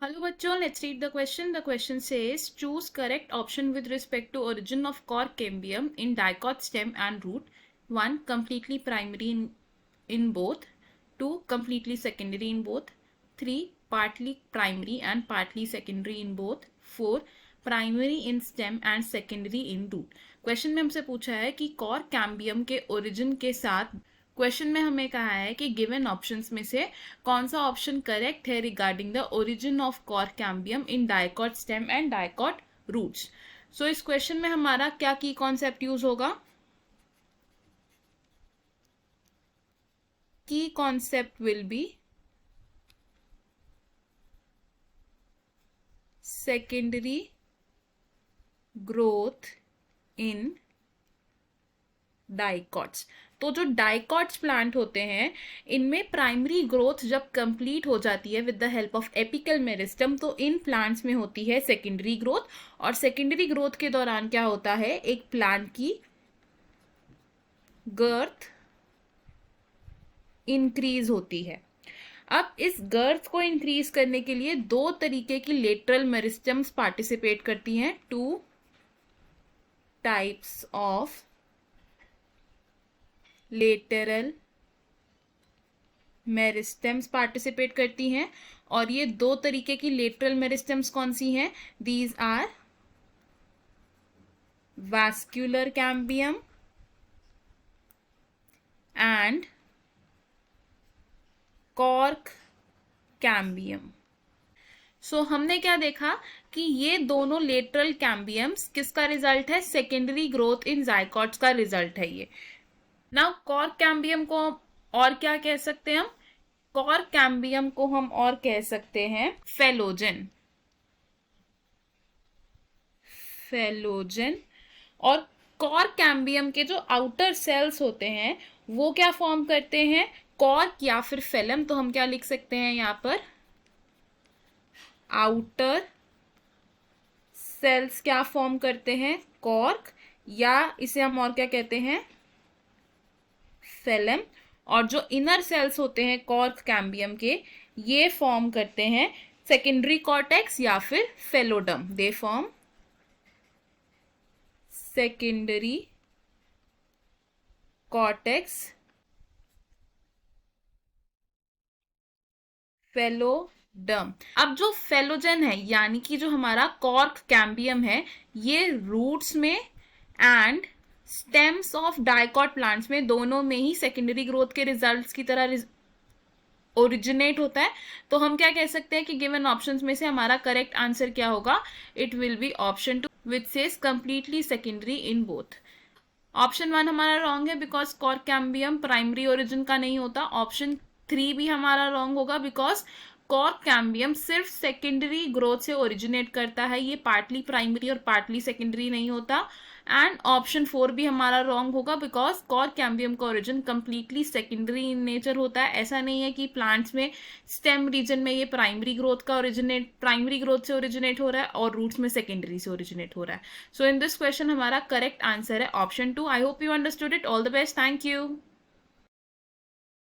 Hello bachcho, let's read the question. The question says choose correct option with respect to origin of cork cambium in dicot stem and root. 1. Completely primary in both. 2. Completely secondary in both. 3. Partly primary and partly secondary in both. 4. Primary in stem and secondary in root. Question में हमसे पूछा है कि cork cambium के origin के साथ question में हमें कहा है कि गिवन ऑप्शंस में से कौन सा ऑप्शन करेक्ट है regarding the origin of cork cambium in dicot stem and dicot roots. So इस क्वेश्चन में हमारा क्या की कॉन्सेप्ट यूज होगा? की concept will be secondary growth in dicots. तो जो डाइकॉट्स प्लांट होते हैं इनमें प्राइमरी ग्रोथ जब कंप्लीट हो जाती है with the help of apical meristem, तो इन प्लांट्स में होती है सेकेंडरी ग्रोथ. और सेकेंडरी ग्रोथ के दौरान क्या होता है, एक प्लांट की गर्थ इंक्रीज होती है. अब इस गर्थ को इंक्रीज करने के लिए दो तरीके की लेटरल मेरिस्टम्स पार्टिसिपेट करती हैं. Two types of lateral meristems participate करती हैं. और ये दो तरीके की लेटरल मेरिस्टम्स कौन सी हैं? These are vascular cambium and cork cambium. So हमने क्या देखा कि ये दोनों लेटरल कैम्बियम्स किसका रिजल्ट है? सेकेंडरी ग्रोथ इन जाइकॉट्स का रिजल्ट है ये. नाउ कॉर्क कैम्बियम को और क्या कह सकते हैं हम? कॉर्क कैम्बियम को हम और कह सकते हैं फेलोजन. फेलोजन. और कॉर्क कैम्बियम के जो आउटर सेल्स होते हैं वो क्या फॉर्म करते हैं? कॉर्क या फिर फेलम. तो हम क्या लिख सकते हैं यहां पर? आउटर सेल्स क्या फॉर्म करते हैं? कॉर्क. या इसे हम और क्या कहते हैं? फेलम. और जो इनर सेल्स होते हैं कॉर्क कैम्बियम के ये फॉर्म करते हैं सेकेंडरी कॉर्टेक्स या फिर phelloderm. They form secondary cortex, phelloderm. अब जो फेलोजन है यानी कि जो हमारा कॉर्क कैम्बियम है ये रूट्स में and stems of dicot plants में दोनों में ही सेकेंडरी ग्रोथ के रिजल्ट्स की तरह ओरिजिनेट होता है. तो हम क्या कह सकते हैं कि गिवन ऑप्शंस में से हमारा करेक्ट आंसर क्या होगा? It will be option 2 which says completely secondary in both. Option 1 हमारा रॉन्ग है because cork cambium primary origin का नहीं होता. ऑप्शन 3 भी हमारा रॉन्ग होगा बिकॉज कॉर्क कैम्बियम सिर्फ सेकेंडरी ग्रोथ से ओरिजिनेट करता है, ये पार्टली प्राइमरी और पार्टली सेकेंडरी नहीं होता. एंड ऑप्शन 4 भी हमारा रॉन्ग होगा बिकॉज कॉर्क कैम्बियम का origin completely secondary in nature होता है. ऐसा नहीं है कि प्लांट्स में स्टेम रीजन में ये प्राइमरी ग्रोथ से ओरिजिनेट हो रहा है और रूट्स में सेकेंडरी से ओरिजिनेट हो रहा है. सो इन दिस क्वेश्चन हमारा करेक्ट आंसर है option 2. I hope you understood it. All the best. Thank you.